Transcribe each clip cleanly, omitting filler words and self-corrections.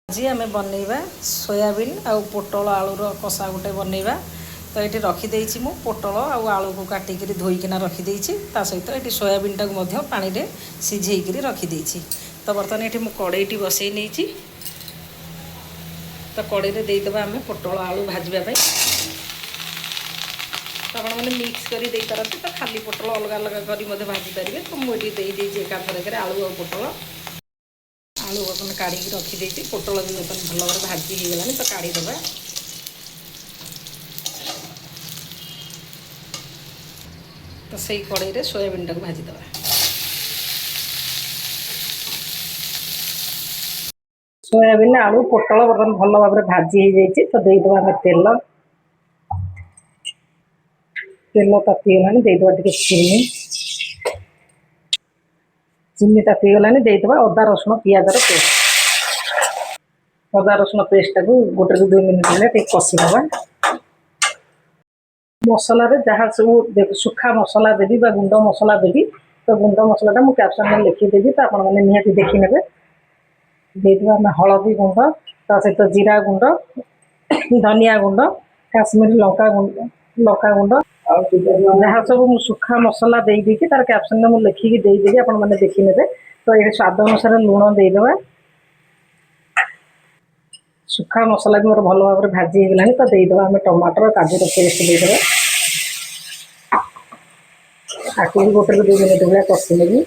आज आम बनइबा सोयाबीन आउ पोटल आलूर कषा गोटे बनइबा। तो ये रखीदे मु पोटल आउ आलू को काटिक धोईकिना रखीदे सहित ये सोयाबीन टाक पानी में सिझेक रखीदे। तो बर्तमान ये कड़ईटी बसई नहीं तो कड़ई में देदेबा आम पोटल आलू भाजवाई। तो आप मिक्स कर पारती तो खाली पोटल अलग अलग कर भाजी पारे। तो मुझे देदेजी एकाथरक आलू और पोटल आलू बर्तन काढ़ी रखीदे पोटल भी बर्तन भल भाव भाजी हो गलानी। तो काढ़ीदे तो से कड़ई में सोयाबीन टाक भाजीदे। सोयाबीन आलू पोटल बर्तन भल भाव भाजी हो जाए। तो देदेबा आम तेल तेल तातीगला देदेबा टे चिनी तातीगलानी देदेबा अदा रसुण पियाजर पेस्ट। अदा रसुण पेस्ट टाक गोटे 2 मिनट है कषि दबा। मसला जहाँ सब सुखा मसला देवी गुंड मसला देवी। तो गुंड मसलाटा मुझे कैप्शन में लिखिदेवी। तो आपण मैंने निहाती देखी ने देदेबा आम हलदी गुंड ता सहित जीरा गुंड धनिया गुंड काश्मीरी लंका गुंड जहाँ सब सुखा मसला देदी तार कैप्शन में मुझे लिखिकी देदेवी आपण मैंने देखी ने। तो ये स्वाद अनुसार लुण देदेबा। सुखा मसला भी मोर भल भाव भाजी हो गलानी। तो देदेबा आम टमाटर काजूर पेस्ट देदेबा। आकि गोटे 2 मिनट भाई कषि नेबी।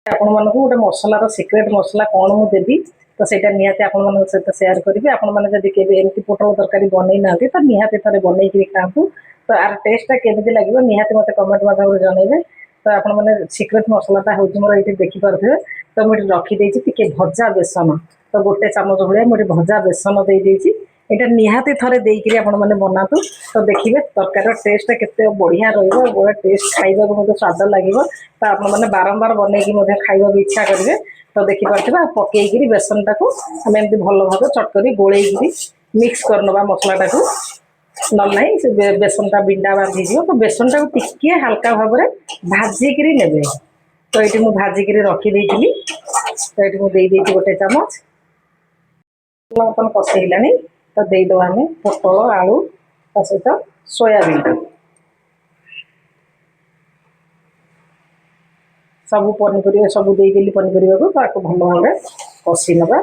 आपण मानक गोटे मसलार सिक्रेट मसला कौन मुझे देवी तो सहीटा निहाती आपण मान सहित सेयार करी। आपण मैंने जब केवे एमती पोटल तरकारी बनई ना तो निहाती थे बनई खातु। तो आर टेस्टा केमी लगे निहाती मत कमेंट माध्यम जनइबे। तो आपण मैंने सिक्रेट मसलाटा हूँ मोर ये देखिपे। तो मुझे रखीदे भजा बेसन। तो गोटे चामच भाया मुझे भजा बेसन देदेजी। यहाँ निहाती थे देकर आपण मैंने बनातु। तो देखिए तरकार टेस्ट केते बढ़िया रहा टेस्ट खाइबा स्वाद लगे। तो आप बारंबार बनईकी खाइबा इच्छा करेंगे। तो देखिपे पकईकि बेसन टाक आम एमती भल भाव चटकरी गोलैकि मिक्स करनवा मसलाटा को ना बेसनटा बिंडा बांधीज। तो बेसन टाक टिके हाल्का भाव में भाजिक ने। तो ये मुझे भाजिक रखीदे। तो ये मुझे गोटे चामच बर्तन कषेला। तो देदेबा आम पोटल आलू ता सहित सोयाबीन सब पनीपरिया सब देदेली पनीपरिया को भल भाव कषि नवा।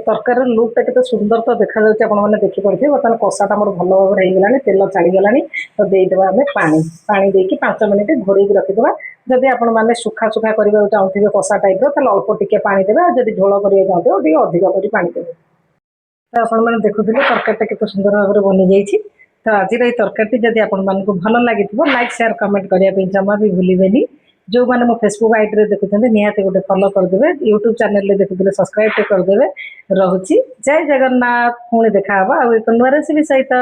तरकार लुकटा केते सुंदर तो देखा जाउछ। आपण माने देखि पड़थे बर्तमान कषाटा मोर भल भाव हो गलानी तेल छाड़ी गलानी। तो देदेबा आम पानी देकी 5 मिनिट घोड़े रखीदेबा। जदि आपण माने सुखा सुखा करबा चाहूथिबे कषा टाइप रो ताले अल्प टिके पानी देबा। जदि झोल करिया चाहथिबे टिके अधिक करी पानी देबे। तो आपण माने देखुथिले तरकारीटा केते सुंदर भाव बनि जाईछि। तो आज ये तरकारी जदि आपण मानकु भल लागिथिबो लाइक शेयर कमेंट करिया पे जमा भी भूलिबेनी। जो मैंने मो फेसबुक आईडी रे देखुछन्ते निहाती गोटे फॉलो करदेबे। यूट्यूब चैनल रे देखुथिले सब्सक्राइब पे करदेबे। रहुछि जय जगन्नाथ। पुणी देखा हबा आ एक नवा रेसिपी सहित।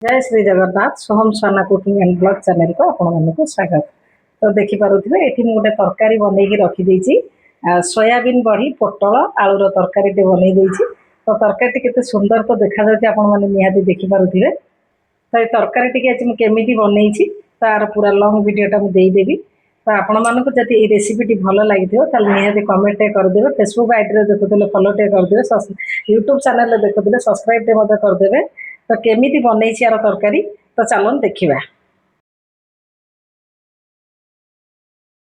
जय श्री जगन्नाथ। सोहम sauna cooking and blog channel को आपण मानकु स्वागत। तो देखि पारुथिबे एठी मु गोटे तरकारी बनैकी रखी देछि। सोयाबीन बड़ी पोटल आलूर तरकारी टे बनै देछि। तो तरकारी केते सुंदर तो देखा जाउछि आपण माने निहाती देखि पारुथिबे। तो ये तरकारी टी आज मुझे बनई तार पूरा लंग वीडियोटा मुझे देदेवी। तो आपण मानक जब ये रेसिपी भल लगी निहाती कमेंट करदे। फेसबुक आईडी देखुले फॉलो करदे। यूट्यूब चैनल देखुले सब्सक्राइब करदे। तो केमी बनई यार तरकारी तो चलन देखा।